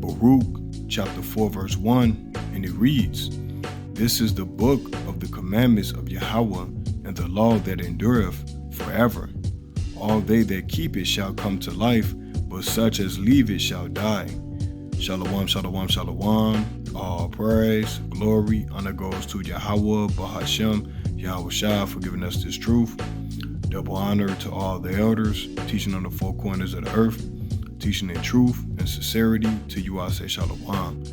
Baruch chapter 4 verse 1, and it reads, "This is the book of the commandments of Yahweh, and the law that endureth forever. All they that keep it shall come to life, but such as leave it shall die." Shalom, shalom, shalom. All praise, glory, honor goes to Yahweh, Bahashem, Yahweh Shah for giving us this truth. Double honor to all the elders, teaching on the four corners of the earth, teaching in truth and sincerity. To you I say shalom.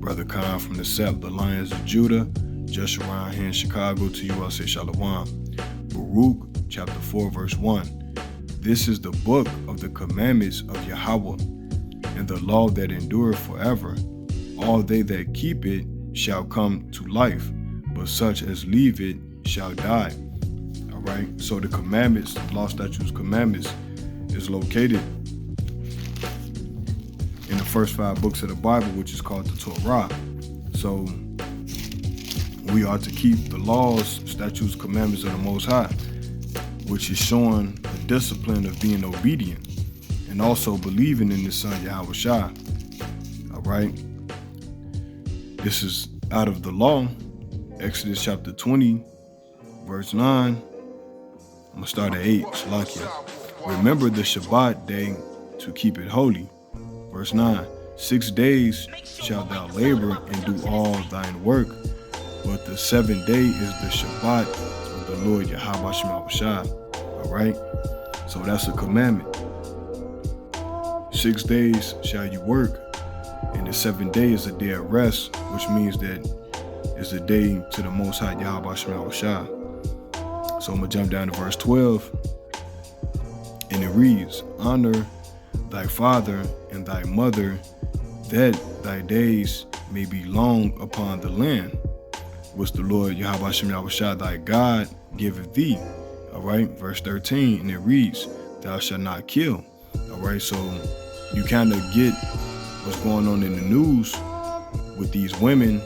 Brother Khan from the Sept, the Lions of Judah, just around here in Chicago. To you I say shalom. Baruch chapter 4 verse 1. This is the book of the commandments of Yahweh, and the law that endureth forever. All they that keep it shall come to life, but such as leave it shall die. All right, so the commandments, law, statutes, commandments is located in the first 5 books of the Bible, which is called the Torah. So we are to keep the laws, statutes, commandments of the Most High, which is showing a discipline of being obedient and also believing in the Son Yahweh Shah. All right, this is out of the law, Exodus chapter 20 verse 9. I'm gonna start at 8. Shalakia. Remember the Shabbat day to keep it holy. Verse 9. 6 days shalt thou labor and do all thine work, but the 7th day is the Shabbat of the Lord Yahweh Shah. All right, so that's a commandment. 6 days shall you work, and the 7th day is a day of rest, which means that it's a day to the Most High Yahweh Shah. So I'm gonna jump down to verse 12, and it reads, "Honor thy father and thy mother, that thy days may be long upon the land, which the Lord Yahweh Shah thy God giveth thee." All right, verse 13, and it reads, "Thou shalt not kill." All right, so you kind of get what's going on in the news with these women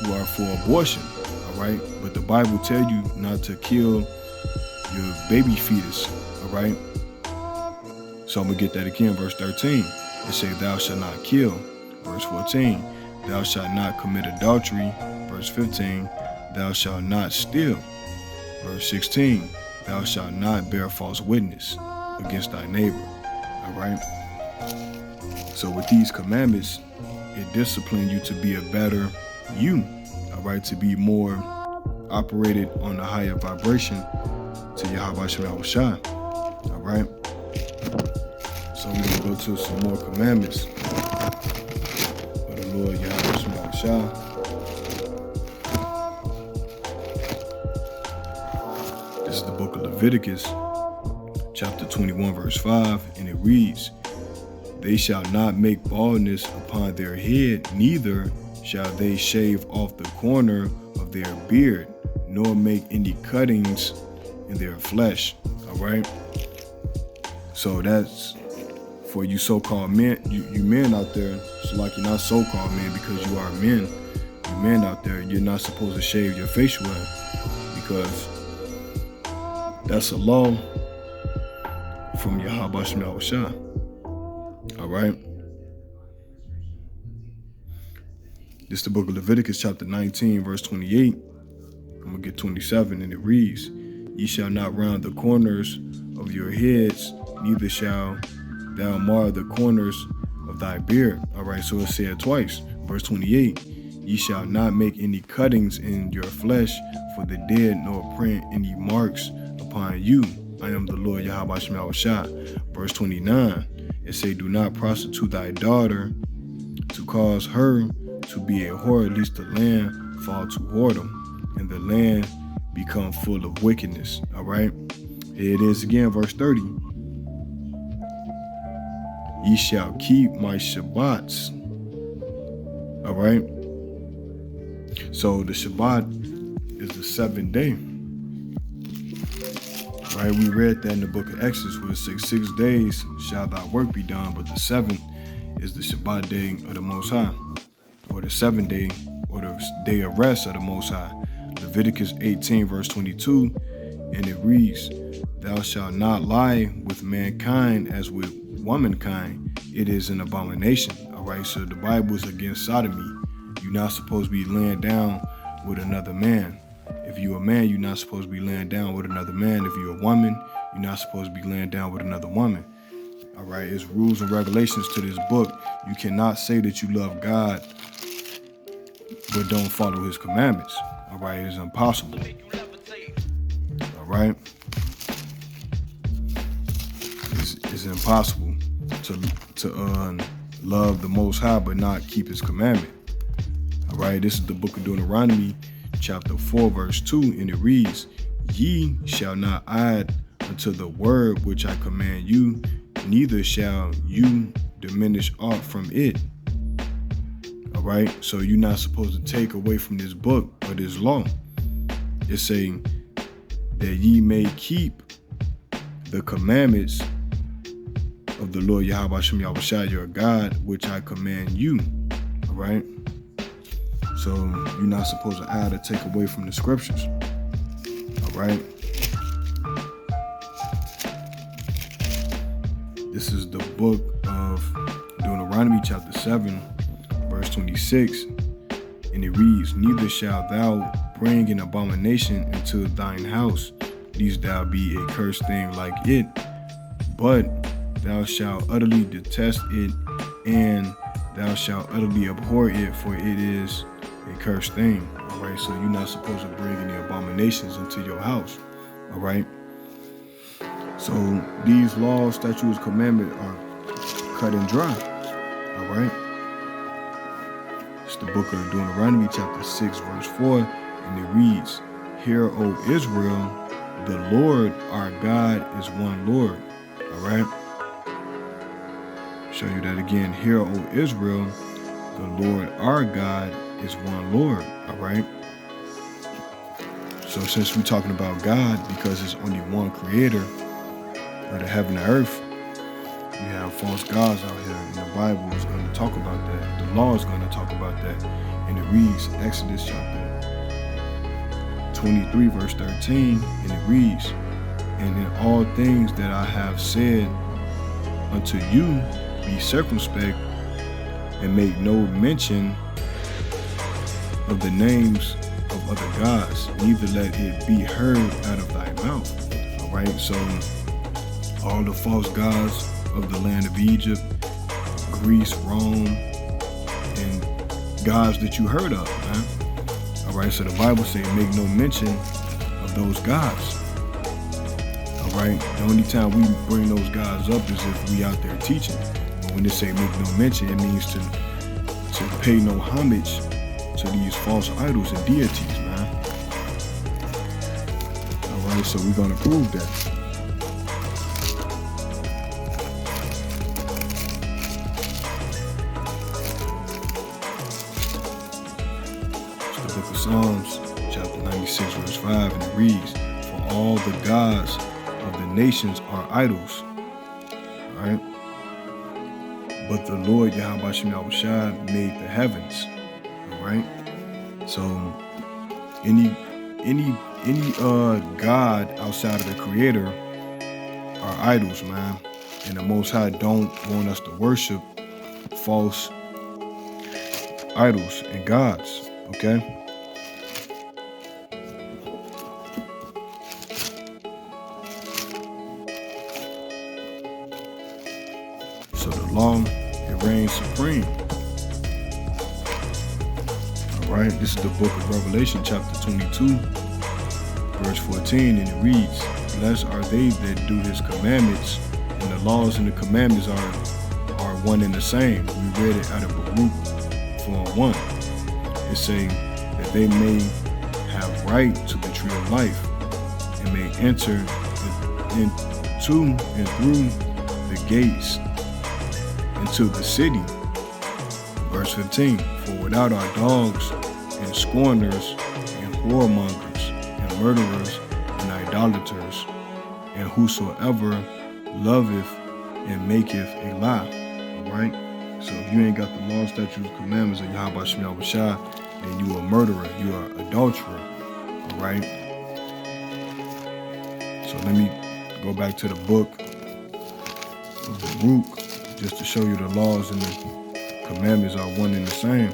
who are for abortion. All right, but the Bible tell you not to kill your baby fetus. All right, so I'm gonna get that again. Verse 13, it say, "Thou shalt not kill." Verse 14, "Thou shalt not commit adultery." Verse 15, "Thou shalt not steal." Verse 16, "Thou shalt not bear false witness against thy neighbor." All right, so with these commandments, it disciplines you to be a better you. All right, to be more operated on a higher vibration to Yahweh Shah. All right, so we're gonna go to some more commandments of the Lord Yahweh Shah. This is the book of Leviticus, chapter 21, verse 5, and it reads, "They shall not make baldness upon their head, neither shall they shave off the corner of their beard, nor make any cuttings in their flesh." All right, so that's for you so-called men, you men out there. So like, you're not so-called men because you are men. You men out there, you're not supposed to shave your facial hair because that's a law from Yahweh Shah. All right, this is the book of Leviticus chapter 19 verse 28. I'm gonna get 27, and it reads, "Ye shall not round the corners of your heads, neither shall thou mar the corners of thy beard." All right, so it said twice. Verse 28, "Ye shall not make any cuttings in your flesh for the dead, nor print any marks upon you. I am the Lord Yahweh Shah." Verse 29, it say, "Do not prostitute thy daughter to cause her to be a whore, lest the land fall to whoredom, and the land become full of wickedness." All right, here it is again, verse 30. "Ye shall keep my Shabbats." All right, so the Shabbat is the 7th day. Right, we read that in the book of Exodus where it says, 6 days shall thy work be done, but the 7th is the Shabbat day of the Most High, or the 7th day, or the day of rest of the Most High. Leviticus 18 verse 22, and it reads, "Thou shalt not lie with mankind as with womankind. It is an abomination." All right, so the Bible is against sodomy. You're not supposed to be laying down with another man. If you're a man, you're not supposed to be laying down with another man. If you're a woman, you're not supposed to be laying down with another woman. All right, it's rules and regulations to this book. You cannot say that you love God but don't follow his commandments. All right, it's impossible. All right, it's impossible to love the Most High but not keep his commandment. All right, this is the book of Deuteronomy, chapter 4, verse 2, and it reads, "Ye shall not add unto the word which I command you, neither shall you diminish aught from it." All right, so you're not supposed to take away from this book or this law. It's saying that ye may keep the commandments of the Lord Yahweh Hashem Yahushua your God, which I command you. All right, so you're not supposed to add or take away from the scriptures. All right, this is the book of Deuteronomy chapter 7, verse 26, and it reads, "Neither shalt thou bring an abomination into thine house, lest thou be a cursed thing like it, but thou shalt utterly detest it, and thou shalt utterly abhor it, for it is a cursed thing." All right, so you're not supposed to bring any abominations into your house. All right, so these laws, statutes, commandments are cut and dry. All right, it's the book of Deuteronomy chapter 6, verse 4, and it reads, "Hear, O Israel, the Lord our God is one Lord." All right, show you that again. "Hear, O Israel, the Lord our God is one Lord." All right, so since we're talking about God, because it's only one creator of the heaven and earth, you have false gods out here, and the Bible is going to talk about that. The law is going to talk about that. And it reads, Exodus chapter 23, verse 13, and it reads, "And in all things that I have said unto you, be circumspect, and make no mention of the names of other gods, neither let it be heard out of thy mouth." All right, so all the false gods of the land of Egypt, Greece, Rome, and gods that you heard of, man. All right, so the Bible says make no mention of those gods. All right, the only time we bring those gods up is if we out there teaching. But when they say make no mention, it means to pay no homage to these false idols and deities, man. All right, so we're gonna prove that. Book of Psalms, chapter 96, verse 5, and it reads, "For all the gods of the nations are idols." All right, but the Lord Yahweh Hashem Yahushua made the heavens. All right, so any god outside of the Creator are idols, man. And the Most High don't want us to worship false idols and gods. Okay. So the law, it reigns supreme. All right, this is the book of Revelation, chapter 22, verse 14, and it reads, "Blessed are they that do his commandments," and the laws and the commandments are one and the same. We read it out of Baruch 4:1. It's saying that they may have right to the tree of life and may enter into and through the gates into the city. Verse 15, "For without our dogs and scorners and whoremongers and murderers and idolaters and whosoever loveth and maketh a lie." All right, so if you ain't got the law, statutes, commandments of Yahweh Shem Yahushua, then you a murderer, you are an adulterer. All right, so let me go back to the book of Baruch just to show you the laws and the commandments are one and the same.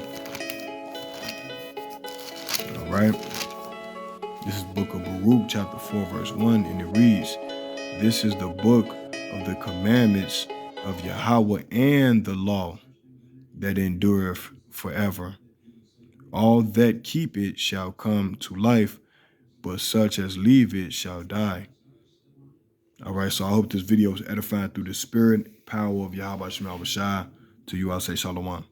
All right. This is book of Baruch, chapter 4, verse 1, and it reads, "This is the book of the commandments of Yahweh and the law that endureth forever. All that keep it shall come to life, but such as leave it shall die." All right, so I hope this video is edifying through the spirit, power of Yahweh Shema Shai. To you, I'll say Shalom.